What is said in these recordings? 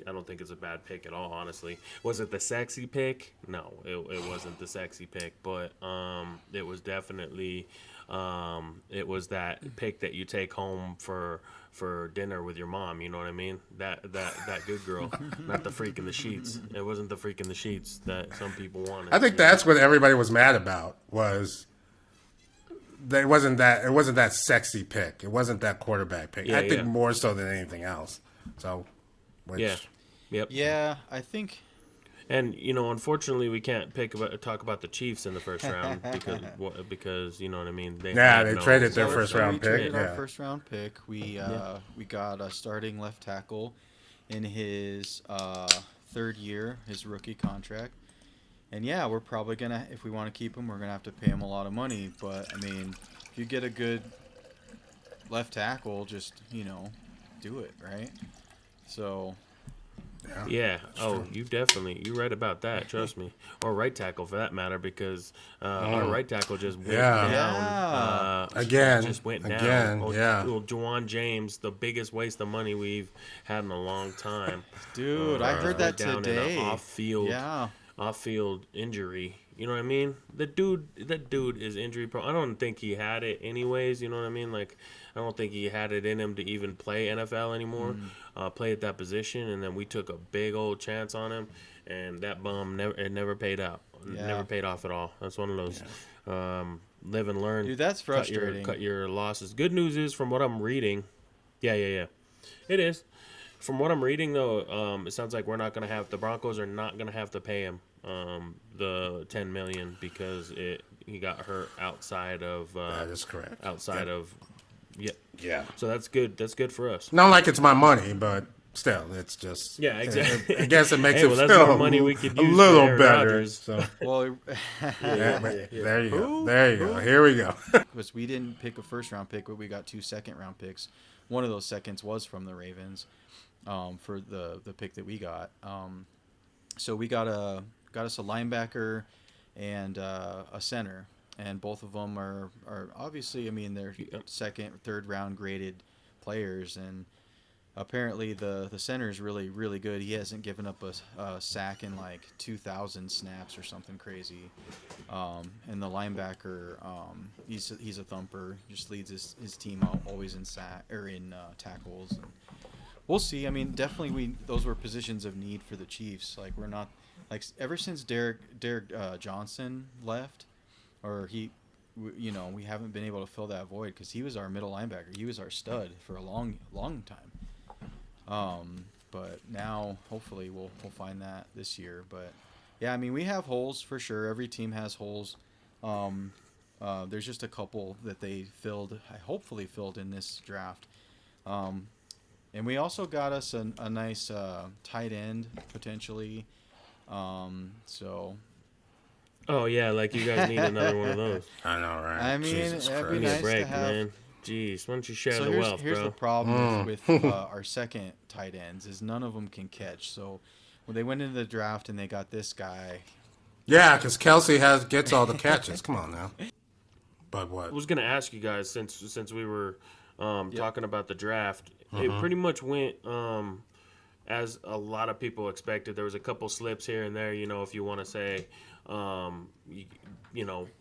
I don't think it's a bad pick at all. Honestly, was it the sexy pick? No, it wasn't the sexy pick, but it was definitely it was that pick that you take home for dinner with your mom. You know what I mean? That good girl, not the freak in the sheets. It wasn't the freak in the sheets that some people wanted. I think You know? that's what everybody was mad about was that it wasn't that sexy pick. It wasn't that quarterback pick. Yeah, I think yeah, more so than anything else. So, yeah, which yep. Yeah, I think. And unfortunately, we can't talk about the Chiefs in the first round because you know what I mean. They yeah, had they no, traded their So, first so we round pick. traded our Yeah, first round pick. We got a starting left tackle in his third year, his rookie contract. And yeah, we're probably gonna, if we want to keep him, we're gonna have to pay him a lot of money. But I mean, if you get a good left tackle, just do it, right? So Yeah. Oh, you read about that. Trust me. Or right tackle for that matter, because our right tackle just went Yeah. down. Yeah. Again. Just went down. Again, yeah. Juwan James, the biggest waste of money we've had in a long time. dude, I heard that Went down today. in an Yeah. off field injury. You know what I mean? That dude is injury prone. I don't think he had it anyways. You know what I mean? Like, I don't think he had it in him to even play NFL anymore, play at that position. And then we took a big old chance on him, and that bum never paid out. Yeah. Never paid off at all. That's one of those live and learn. Dude, that's frustrating. Cut your losses. Good news is, from what I'm reading, yeah, it is. From what I'm reading, though, it sounds like the Broncos are not gonna have to pay him the $10 million because he got hurt outside of that is correct. outside of yeah. Yeah. So that's good. That's good for us. Not like it's my money, but still, it's just Yeah, exactly. I guess it makes Hey, it well, that's feel more money we could a use for little Aaron better. Rodgers. So Well, there you go. There you go. Here we go. because we didn't pick a first round pick, but we got 2 second round picks. One of those seconds was from the Ravens, for the pick that we got. So we got us a linebacker and a center, and both of them are obviously, I mean, they're second, third round graded players, and apparently the center is really, really good. He hasn't given up a sack in like 2,000 snaps or something crazy. And the linebacker, he's a thumper. Just leads his team out always in tackles. And we'll see. I mean, definitely those were positions of need for the Chiefs. Like, we're not, like, ever since Derek Johnson left, or we haven't been able to fill that void because he was our middle linebacker. He was our stud for a long, long time. But now hopefully we'll find that this year. But yeah, I mean, we have holes for sure. Every team has holes. There's just a couple that they hopefully filled in this draft. And we also got us a nice tight end potentially. So Oh yeah, like you guys need another one of those. I know, right? I mean, Jesus that'd be Give me Christ. a nice to break, have. man. Jeez, why don't you share So the here's, wealth, here's bro? the problem with our second tight ends is none of them can catch. So when they went into the draft and they got this guy, Yeah, because Kelsey gets all the catches. Come on now. But what? I was gonna ask you guys since we were talking about the draft, it pretty much went as a lot of people expected. There was a couple slips here and there. If you want to say,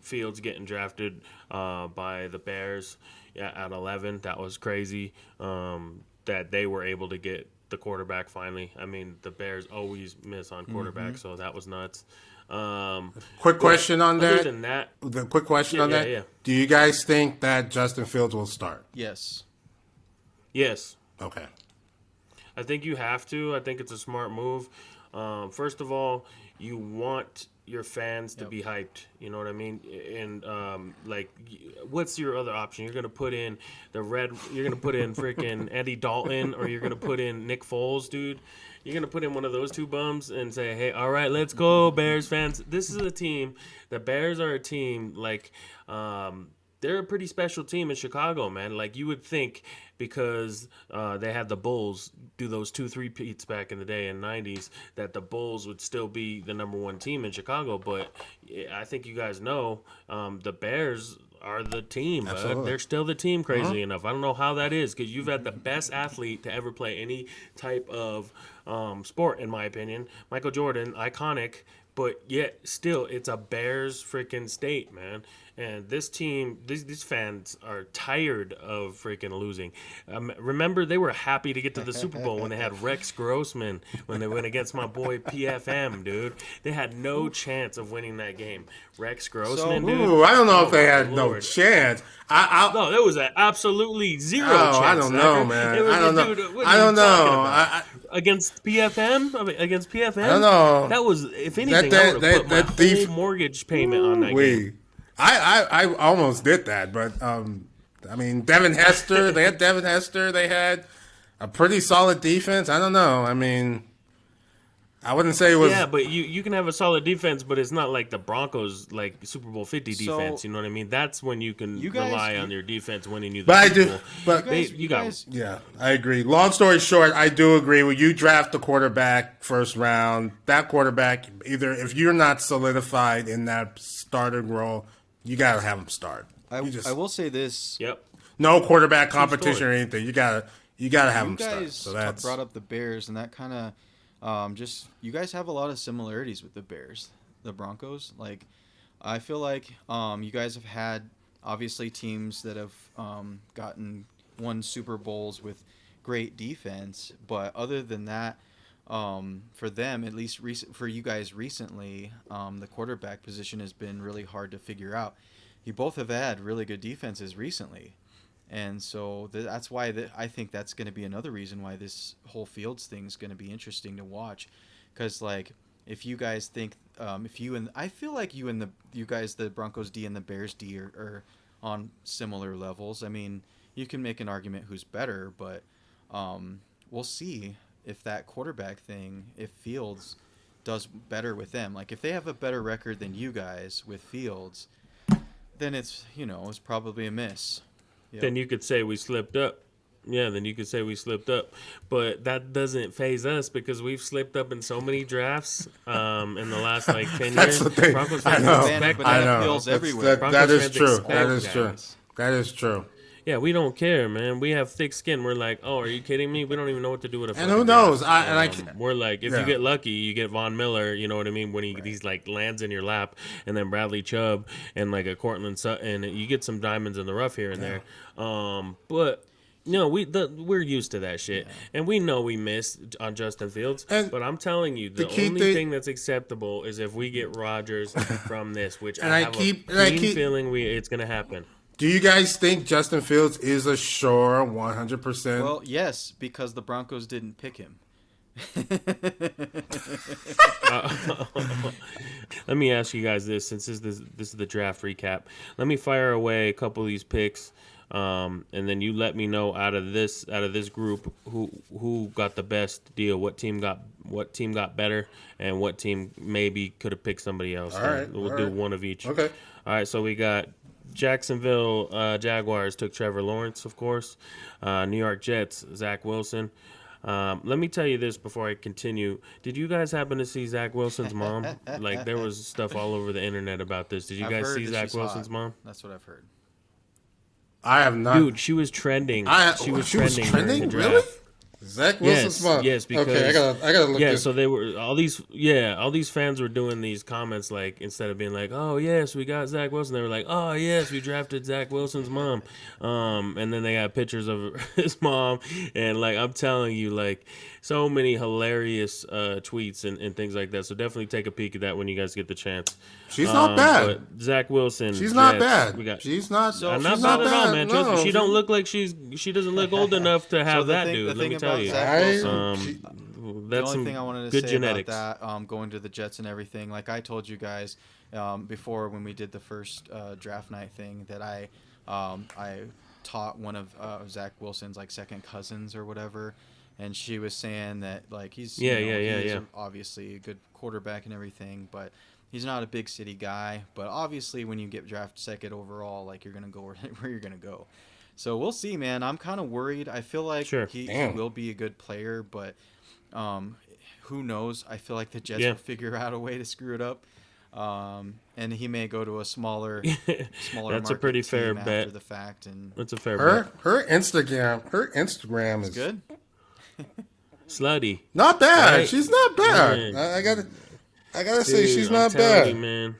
Fields getting drafted by the Bears at 11, that was crazy. That they were able to get the quarterback finally. I mean, the Bears always miss on quarterback, so that was nuts. Quick question on Other that. than that, The quick question on yeah, that. yeah. Do you guys think that Justin Fields will start? yes, yes. Okay. I think you have to. I think it's a smart move. First of all, you want your fans to be hyped. You know what I mean? And what's your other option? You're gonna put in You're gonna put in freaking Andy Dalton, or you're gonna put in Nick Foles, dude. You're gonna put in one of those two bums and say, "Hey, all right, let's go, Bears fans. This is a team. The Bears are a team like." They're a pretty special team in Chicago, man. Like, you would think, because they had the Bulls do those 2-3-peats back in the day in the 90s, that the Bulls would still be the number one team in Chicago. But I think you guys know the Bears are the team. They're still the team, crazy enough. I don't know how that is, because you've had the best athlete to ever play any type of sport, in my opinion. Michael Jordan, iconic, but yet still, it's a Bears freaking state, man. And this team, these fans are tired of freaking losing. Remember, they were happy to get to the Super Bowl when they had Rex Grossman, when they went against my boy PFM, dude. They had no chance of winning that game. Rex Grossman, dude. Ooh, I don't know if they Oh, had my no Lord. chance. No, there was absolutely zero chance. I don't know, Zachary. man. It was I don't know. dude, what I are you don't talking know. about? Against PFM? Against PFM? I don't know. That was, if anything, That- I would have put that my thief- whole mortgage payment on that game. We, I almost did that, but I mean, Devin Hester. They had Devin Hester. They had a pretty solid defense. I don't know. I mean, I wouldn't say it was. Yeah, but you can have a solid defense, but it's not like the Broncos, like Super Bowl 50 So, defense. You know what I mean? That's when you can you guys- rely on your defense winning you the But I Super do. Bowl. But You got- yeah, I agree. Long story short, I do agree. When you draft the quarterback first round, that quarterback, either if you're not solidified in that starting role, you gotta have him start. I will say this. Yep. No quarterback competition story. or anything. You gotta have You him start. guys So that's brought up the Bears, and that kind of just you guys have a lot of similarities with the Bears, the Broncos. Like, I feel like you guys have had obviously teams that have won Super Bowls with great defense, but other than that, for them, at least for you guys recently, the quarterback position has been really hard to figure out. You both have had really good defenses recently. And so that's why I think that's going to be another reason why this whole Fields thing is going to be interesting to watch. Because, like, if you guys think, I feel like you guys, the Broncos D and the Bears D are on similar levels. I mean, you can make an argument who's better, but we'll see if that quarterback thing, if Fields does better with them. Like, if they have a better record than you guys with Fields, then it's probably a miss. Yep. Then you could say we slipped up. Yeah, then you could say we slipped up. But that doesn't phase us because we've slipped up in so many drafts in the last, 10 That's years. the thing. Broncos I fans know. expect Banana I know. Fields That's- everywhere. That Broncos is fans true. expect That is that. true. That is true. Yeah, we don't care, man. We have thick skin. We're like, oh, are you kidding me? We don't even know what to do with a And fucking who knows? draft. We're like, if Yeah. you get lucky, you get Von Miller. You know what I mean? When he's like lands in your lap, and then Bradley Chubb and like a Cortland Sutton, you get some diamonds in the rough here and there. But no, we're used to that shit, and we know we missed on Justin Fields. And but I'm telling you, the key only thing- thing that's acceptable is if we get Rodgers from this, which And I I have keep- a and I green keep- feeling it's gonna happen. Do you guys think Justin Fields is a sure 100%? Well, yes, because the Broncos didn't pick him. Let me ask you guys this, since this is the draft recap. Let me fire away a couple of these picks, and then you let me know out of this group who got the best deal, what team got better, and what team maybe could have picked somebody else. All right, We'll all do right. one of each. Okay. All right, so we got Jacksonville Jaguars took Trevor Lawrence, of course. New York Jets, Zach Wilson. Let me tell you this before I continue. Did you guys happen to see Zach Wilson's mom? Like, there was stuff all over the internet about this. Did you I've guys heard see that Zach she's Wilson's hot. mom? That's what I've heard. I have not. Dude, she was trending. She was trending during the draft. Really? Zach Wilson's mom. Yes, because okay, I gotta look. yeah, this. so they were all these fans were doing these comments, like, instead of being like, "Oh yes, we got Zach Wilson," they were like, "Oh yes, we drafted Zach Wilson's mom," and then they got pictures of his mom, and like, I'm telling you, like, so many hilarious tweets and things like that. So definitely take a peek at that when you guys get the chance. She's not bad. But Zach Wilson, She's not Jets, bad. We got. She's not. So- she's Not not bad at all, man. Trust me, No, she don't look like she doesn't look old enough to have that dude. Let me tell you. Zach Wilson, Um, the that's only some thing I wanted to good say genetics. about that, going to the Jets and everything, like I told you guys before when we did the first draft night thing, that I taught one of Zach Wilson's like second cousins or whatever, and she was saying that like he's he's obviously a good quarterback and everything, but he's not a big city guy. But obviously, when you get drafted second overall, like you're gonna go where you're gonna go. So we'll see, man. I'm kind of worried. I feel like he will be a good player, but who knows? I feel like the Jets will figure out a way to screw it up, and he may go to a smaller. That's a pretty fair team bet. after the fact, and That's a fair bet. Her Instagram is good. slutty. Not bad. Right? She's not bad. Yeah. I gotta say Dude, she's I'm not telling bad. you, man.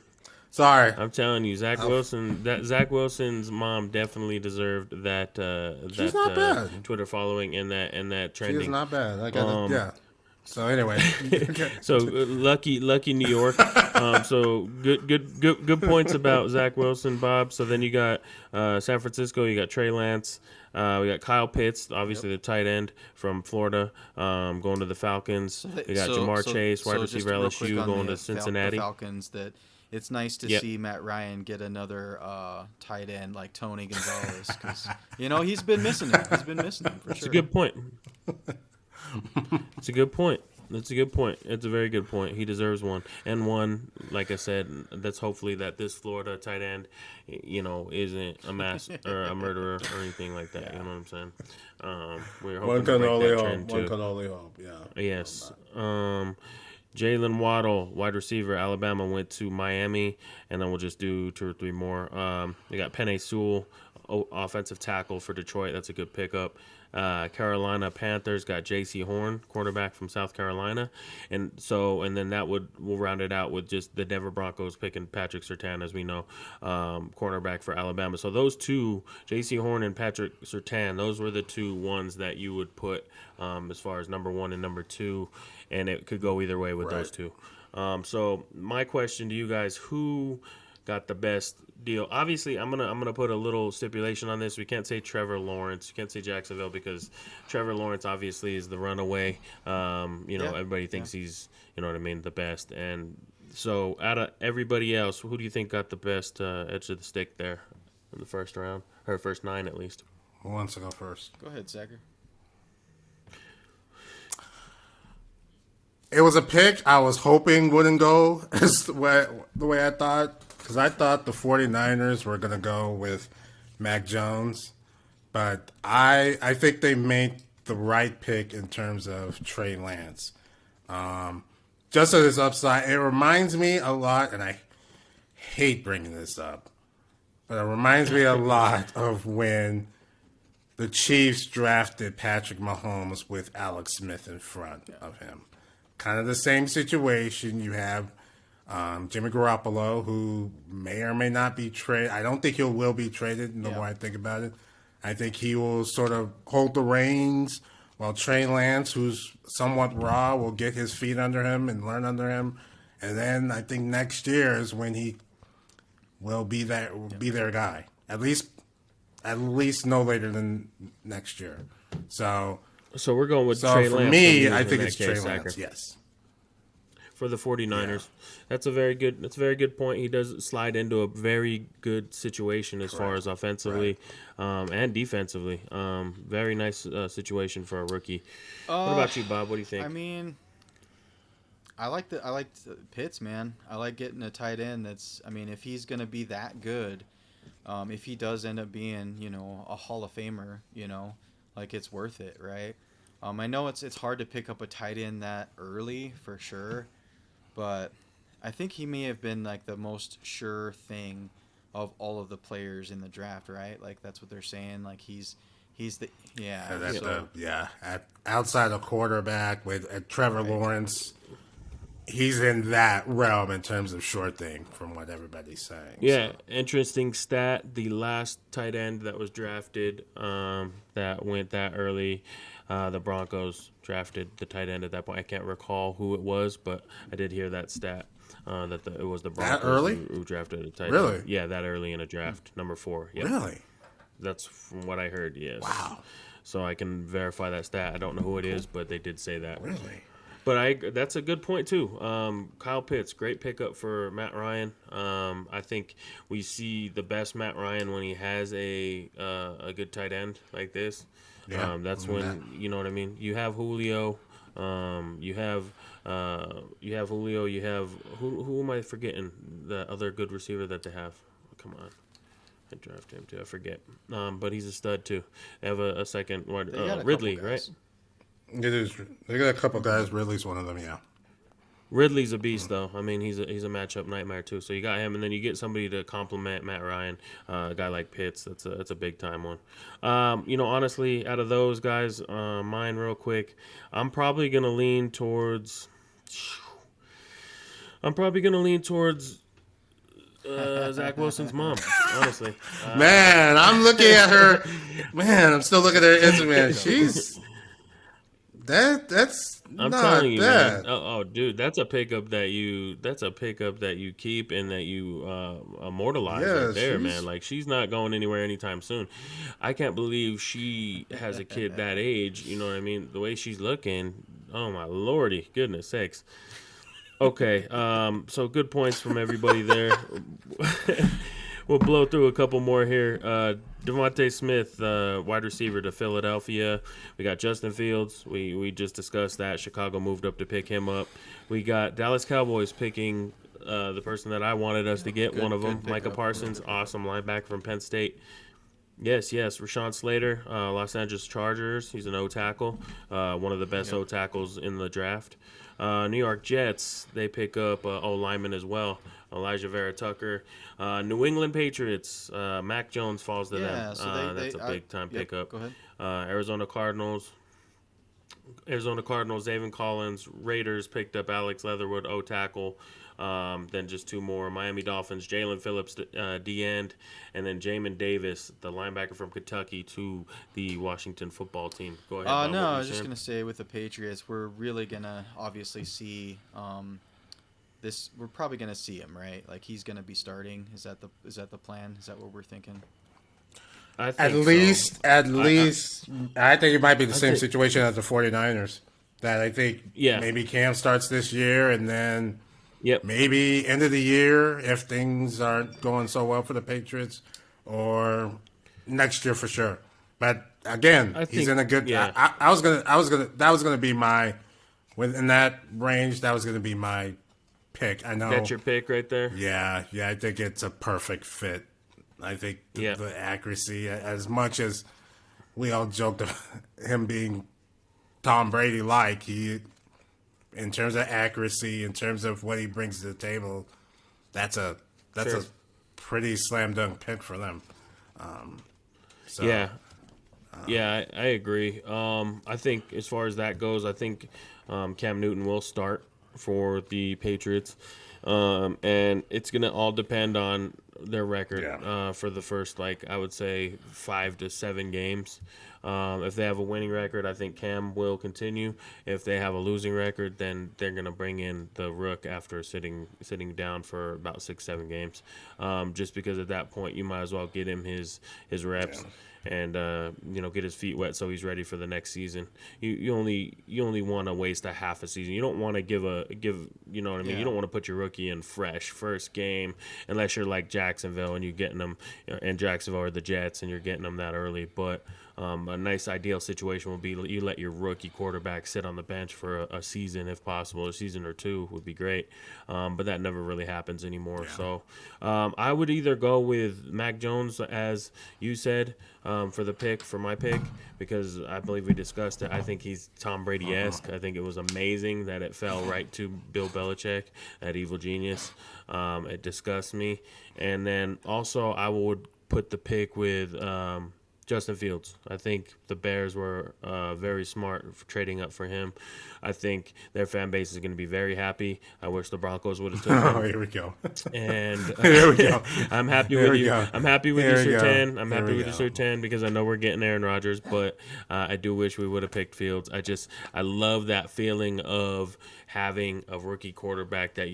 Sorry. I'm telling you, Zach Wilson. That Zach Wilson's mom definitely deserved that. She's that not bad. Twitter following and that She trending. is not bad. I gotta yeah. So anyway, So lucky New York. So good points about Zach Wilson, Bob. So then you got San Francisco. You got Trey Lance. We got Kyle Pitts, obviously the tight end from Florida, going to the Falcons. We got Jamar Chase, wide receiver LSU, going to Cincinnati. The Falcons. That it's nice to see Matt Ryan get another tight end like Tony Gonzalez because he's been missing him. He's been missing him for sure. It's a good point. It's a good point. It's a good point. It's a very good point. He deserves one. And one, like I said, that's hopefully that this Florida tight end, isn't a mass or a murderer or anything like that. You know what I'm saying? We're hoping to break that trend too. One can only hope. Yeah. Yes. Jalen Waddle, wide receiver, Alabama, went to Miami, and then we'll just do 2 or 3 more. We got Penei Sewell, offensive tackle for Detroit. That's a good pickup. Carolina Panthers got J.C. Horn, quarterback from South Carolina, and then we'll round it out with just the Denver Broncos picking Patrick Surtain, as we know, cornerback for Alabama. So those two, J.C. Horn and Patrick Surtain, those were the 2 ones that you would put as far as number 1 and number 2, and it could go either way with those 2. So my question to you guys: who got the best deal? Obviously, I'm gonna put a little stipulation on this. We can't say Trevor Lawrence. You can't say Jacksonville because Trevor Lawrence obviously is the runaway. Everybody thinks he's, the best. And so out of everybody else, who do you think got the best edge of the stick there in the first round, or first 9 at least? Who wants to go first? Go ahead, Zachary. It was a pick I was hoping wouldn't go the way I thought, because I thought the 49ers were going to go with Mac Jones, but I think they made the right pick in terms of Trey Lance. Just as his upside, it reminds me a lot, and I hate bringing this up, but it reminds me a lot of when the Chiefs drafted Patrick Mahomes with Alex Smith in front of him. Kind of the same situation. You have Jimmy Garoppolo, who may or may not be traded. I don't think he will be traded, the more I think about it. I think he will sort of hold the reins while Trey Lance, who's somewhat raw, will get his feet under him and learn under him. And then I think next year is when he will be their guy. At least no later than next year. So we're going with Trey Lance. For me, I think it's Trey Lance, yes. For the 49ers. That's a very good point. He does slide into a very good situation as far as offensively and defensively. Very nice situation for a rookie. What about you, Bob? What do you think? I mean, I like Pitts, man. I like getting a tight end if he's going to be that good, if he does end up being, a Hall of Famer, it's worth it, right? I know it's hard to pick up a tight end that early for sure, but I think he may have been the most sure thing of all of the players in the draft, right? That's what they're saying. He's the outside of quarterback with Trevor Lawrence. He's in that realm in terms of sure thing from what everybody's saying. Yeah, interesting stat. The last tight end that was drafted that went that early, the Broncos drafted the tight end at that point. I can't recall who it was, but I did hear that stat it was the Broncos that early? who drafted a tight end. Really? Yeah, that early in a draft, number 4. Yep. Really? That's from what I heard, yes. Wow. So I can verify that stat. I don't know who it is, but they did say that. Really? But that's a good point too. Kyle Pitts, great pickup for Matt Ryan. I think we see the best Matt Ryan when he has a good tight end like this. Yeah, that's when you know what I mean. You have Julio. You have Julio. You have who am I forgetting? The other good receiver that they have. Come on. I drafted him too. I forget. But he's a stud too. They have a second one. Ridley, right? It is. They got a couple guys. Ridley's one of them, yeah. Ridley's a beast, though. I mean, he's a matchup nightmare too. So you got him, and then you get somebody to complement Matt Ryan, a guy like Pitts. That's a big time one. Honestly, out of those guys, mine real quick, I'm probably gonna lean towards. Zach Wilson's mom. Honestly, Man, I'm looking at her. Man, I'm still looking at her Instagram. She's that's I'm not telling you, man. bad. Dude, that's a pickup that you keep and that you immortalize Yeah, right there, she's- man. Like she's not going anywhere anytime soon. I can't believe she has a kid that age. You know what I mean? The way she's looking. Oh my lordy, goodness sakes. Okay, so good points from everybody there. We'll blow through a couple more here. Devontae Smith, wide receiver to Philadelphia. We got Justin Fields. We just discussed that. Chicago moved up to pick him up. We got Dallas Cowboys picking the person that I wanted us to get, one of them, good Micah pickup. Parsons, awesome linebacker from Penn State. Yes, Rashawn Slater, Los Angeles Chargers. He's an O-tackle, one of the best O-tackles in the draft. New York Jets, they pick up O-lineman as well, Elijah Vera Tucker. New England Patriots, Mac Jones falls to them. That's a big-time pickup. Go ahead. Arizona Cardinals, David Collins. Raiders picked up Alex Leatherwood, O-tackle. Then just two more. Miami Dolphins, Jalen Phillips, D-end, and then Jamin Davis, the linebacker from Kentucky, to the Washington football team. Go ahead. Bob, No, what were I you was just saying? gonna say with the Patriots, we're really gonna obviously see this. We're probably gonna see him, right? Like he's gonna be starting. Is that the plan? Is that what we're thinking? I At think so. least, I think it might be the same think- situation as the 49ers. That I think Yeah. maybe Cam starts this year, and then Yep. maybe end of the year if things aren't going so well for the Patriots, or next year for sure. But again, I he's think- in a good. yeah. I was gonna. That was gonna be my within that range. That was gonna be my pick. I know. That's your pick right there. Yeah, I think it's a perfect fit. I think Yeah. the accuracy, as much as we all joked about him being Tom Brady like, he, in terms of accuracy, in terms of what he brings to the table, that's a Sure. pretty slam dunk pick for them. So, Yeah. I agree. I think as far as that goes, I think Cam Newton will start for the Patriots. And it's going to all depend on their record for the first, I would say, 5 to 7 games. If they have a winning record, I think Cam will continue. If they have a losing record, then they're going to bring in the Rook after sitting down for about 6-7 games. Just because at that point, you might as well get him his reps. Yeah. And get his feet wet so he's ready for the next season. You only want to waste a half a season. You don't want to give you know what I mean. Yeah. You don't want to put your rookie in fresh first game unless you're like Jacksonville and you're getting them, and Jacksonville or the Jets and you're getting them that early. But a nice ideal situation would be you let your rookie quarterback sit on the bench for a season if possible. A season or two would be great, but that never really happens anymore. Yeah. So I would either go with Mac Jones, as you said, for my pick, because I believe we discussed it. I think he's Tom Brady-esque. I think it was amazing that it fell right to Bill Belichick, that evil genius. It disgusts me. And then also I would put the pick with Justin Fields. I think the Bears were very smart for trading up for him. I think their fan base is going to be very happy. I wish the Broncos would have took Oh, him. here we go. And Here we go. I'm happy Here with we you. go. I'm happy with Here you, we go. Sertan. I'm Here happy we with you, go. Sertan, because I know we're getting Aaron Rodgers, but I do wish we would have picked Fields. I love that feeling of having a rookie quarterback that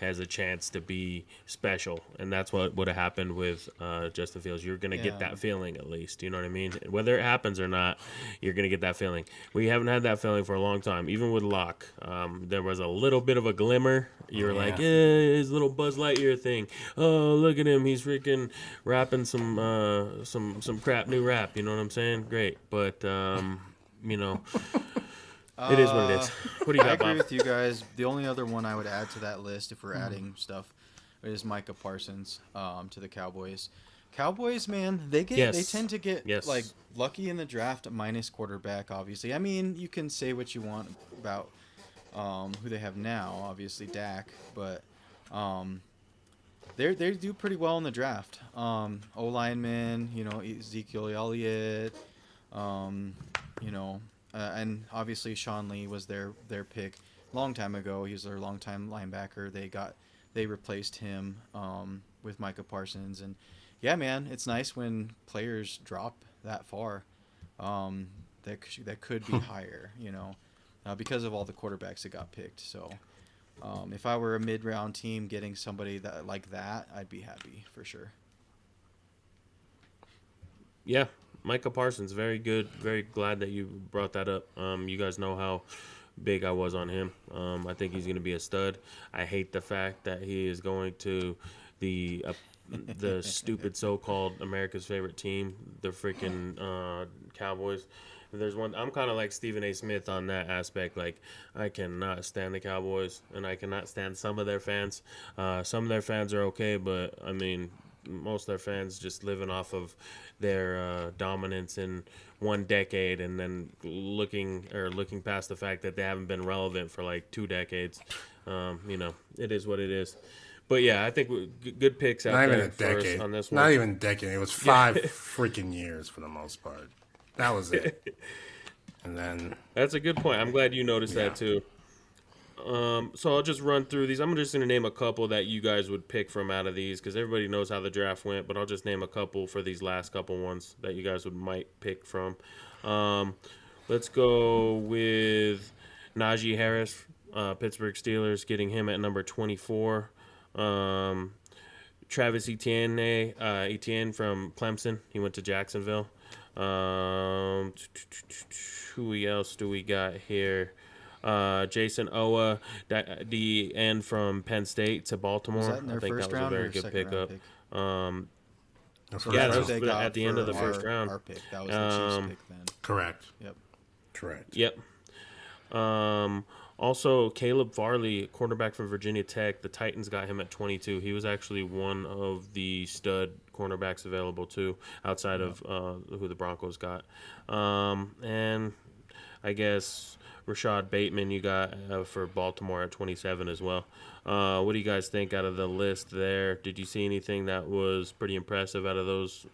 has a chance to be special, and that's what would have happened with Justin Fields. You're going to get Yeah. that feeling, at least. You know what I mean? Whether it happens or not, you're going to get that feeling. We haven't had that feeling for a long time. Even with Locke, there was a little bit of a glimmer. You were like, his little Buzz Lightyear thing. Oh, look at him. He's freaking rapping some crap new rap. You know what I'm saying? Great. But, it is what it is. What do you I got, agree Bob? with you guys. The only other one I would add to that list, if we're adding stuff, is Micah Parsons to the Cowboys. Cowboys, man, they tend to get Yes. lucky in the draft minus quarterback. Obviously, I mean, you can say what you want about who they have now, obviously Dak, but they do pretty well in the draft. O lineman, Ezekiel Elliott, and obviously Sean Lee was their pick long time ago. He was their longtime linebacker. They replaced him with Micah Parsons, and yeah, man, it's nice when players drop that far. That could be higher, because of all the quarterbacks that got picked. So. If I were a mid-round team getting somebody like that, I'd be happy for sure. Yeah, Micah Parsons, very good. Very glad that you brought that up. You guys know how big I was on him. I think he's going to be a stud. I hate the fact that he is going to the stupid so-called America's favorite team, the freaking Cowboys. There's one. I'm kind of like Stephen A. Smith on that aspect. Like, I cannot stand the Cowboys, and I cannot stand some of their fans. Some of their fans are okay, but I mean, most of their fans just living off of their dominance in one decade, and then looking past the fact that they haven't been relevant for like 2 decades. It is what it is. But yeah, I think good picks out Not even there a for us decade. on this one. Not even a decade. It was 5 freaking years for the most part. That was it. And then That's a good point. I'm glad you noticed that too. So I'll just run through these. I'm just going to name a couple that you guys would pick from out of these because everybody knows how the draft went, but I'll just name a couple for these last couple ones that you guys might pick from. Let's go with Najee Harris, Pittsburgh Steelers, getting him at number 24. Travis Etienne from Clemson. He went to Jacksonville. Who else do we got here? Jason Owa, the end from Penn State to Baltimore. Was that in their I think first that was a round very or good second pickup. round pick? Yeah, That's that what they was got at the end of the for first round. Our pick. That was the Chiefs pick then. correct. Yep. Correct. Yep. Also, Caleb Farley, quarterback from Virginia Tech. The Titans got him at 22. He was actually one of the stud cornerbacks available too, outside of who the Broncos got. And I guess Rashad Bateman you got for Baltimore at 27 as well. What do you guys think out of the list there? Did you see anything that was pretty impressive out of those,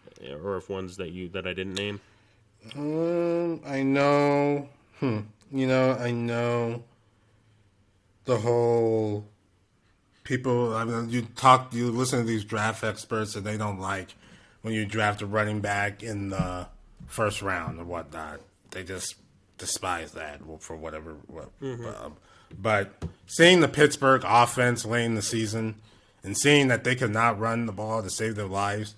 or if ones that I didn't name? I know. I know the whole people. I mean, you listen to these draft experts, and they don't like when you draft a running back in the first round or whatnot. They just despise that for whatever. But seeing the Pittsburgh offense late in the season and seeing that they could not run the ball to save their lives,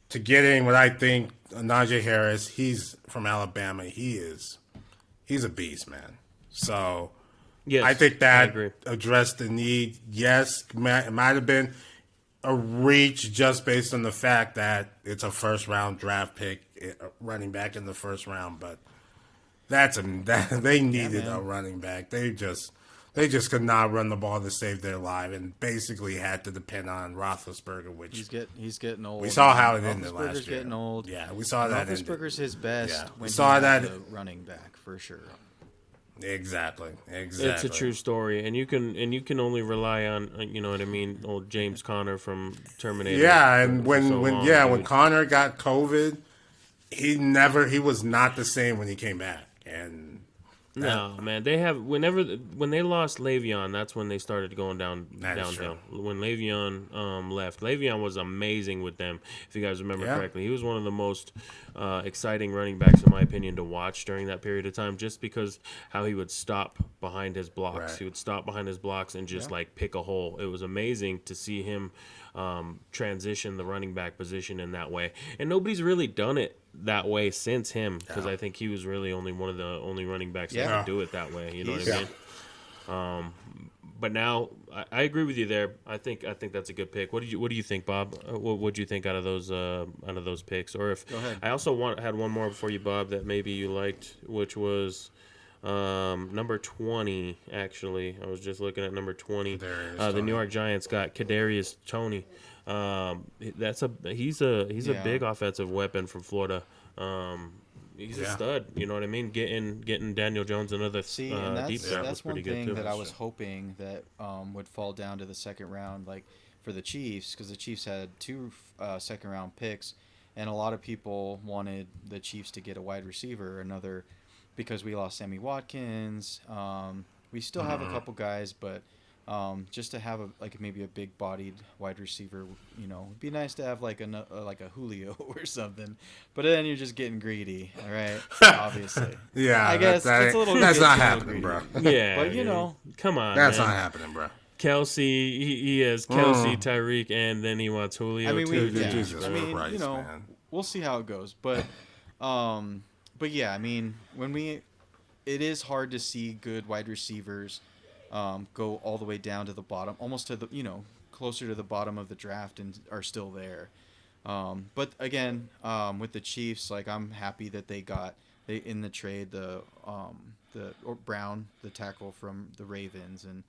to getting what I think Najee Harris, he's from Alabama. He's a beast, man. So Yes, I think I that agree. addressed the need. Yes, it might have been a reach just based on the fact that it's a first round draft pick, running back in the first round. But they needed a running back. They just could not run the ball to save their life, and basically had to depend on Roethlisberger, which He's getting old. we saw how it ended last Roethlisberger's year. getting old. Yeah, we saw that. Roethlisberger's his best Yeah, we when saw he's that- a running back for sure. Exactly. It's a true story, and you can only rely on what I mean, old James Conner from Terminator. Yeah, and for when so long, when dude. Connor got COVID, he was not the same when he came back. And No, man, when they lost Le'Veon, that's when they started going downhill. When Le'Veon left, Le'Veon was amazing with them. If you guys remember correctly, he was one of the most exciting running backs, in my opinion, to watch during that period of time, just because how he would stop behind his blocks. Right. He would stop behind his blocks and just like pick a hole. It was amazing to see him transition the running back position in that way, and nobody's really done it that way since him, because I think he was really one of the only running backs that could do it that way. You know what I mean? But now I agree with you there. I think that's a good pick. What do you think, Bob? What do you think out of those picks? Or if Go ahead. I also had one more before you, Bob, that maybe you liked, which was number 20. Actually, I was just looking at number 20. The New York Giants got Kadarius Toney. He's a big offensive weapon from Florida. He's Yeah. a stud. You know what I mean? Getting Daniel Jones another See, and deep threat was that's one pretty good thing too. that I was hoping that would fall down to the second round, like for the Chiefs, because the Chiefs had two second round picks, and a lot of people wanted the Chiefs to get a wide receiver, another, because we lost Sammy Watkins. We still have a couple guys, but just to have maybe a big bodied wide receiver, it'd be nice to have like a Julio or something. But then you're just getting greedy, all right? Obviously. Yeah, I guess that, it's a little. that's it's not a little happening, greedy. bro. Yeah, But yeah. Come on, That's man. not happening, bro. Kelsey, he has Kelsey, Tyreek, and then he wants Julio I mean, too. yeah. Jesus I mean, Christ, man. we'll see how it goes. But yeah, I mean, it is hard to see good wide receivers go all the way down to the bottom, almost to the, closer to the bottom of the draft and are still there. But again, with the Chiefs, like I'm happy that they in the trade Brown, the tackle from the Ravens, and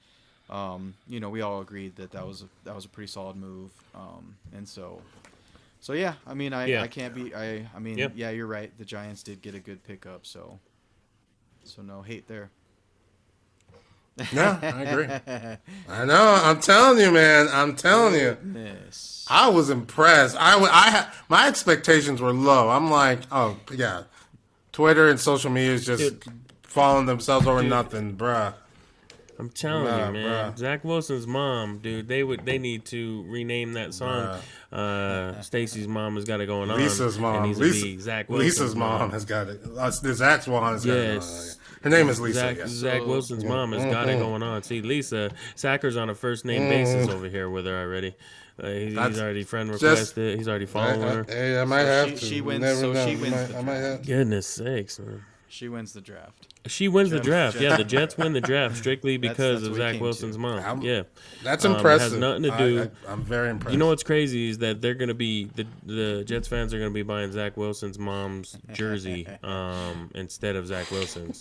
we all agreed that was a pretty solid move. And so yeah, I mean, I can't be, I mean, Yeah. yeah, you're right. The Giants did get a good pickup, so no hate there. Yeah, I agree. I know. I'm telling you, man. I'm telling you. Goodness. I was impressed. My expectations were low. I'm like, oh yeah, Twitter and social media is just falling themselves over nothing, bruh. I'm telling Nah, you, man. bruh. Zach Wilson's mom, dude. They need to rename that song. Stacy's mom has got it going on. Lisa's It mom. needs to be Zach Wilson's Lisa's mom has got it. Zach's mom has got Yes. it. Her name is Lisa. Zach, yes. Zach Wilson's mom has got it going on. See, Lisa Sacker's on a first name basis over here with her already. He's already friend requested. He's already following her. Hey, I might have to. she You wins- never so know. she wins I might have. Goodness sakes, man. She wins the draft. She wins the draft. Jets. Yeah, the Jets win the draft strictly because that's of what we Zach came Wilson's to. mom. Yeah, That's It impressive. has nothing to do. I'm very impressed. You know what's crazy is that they're gonna be the Jets fans are gonna be buying Zach Wilson's mom's jersey instead of Zach Wilson's.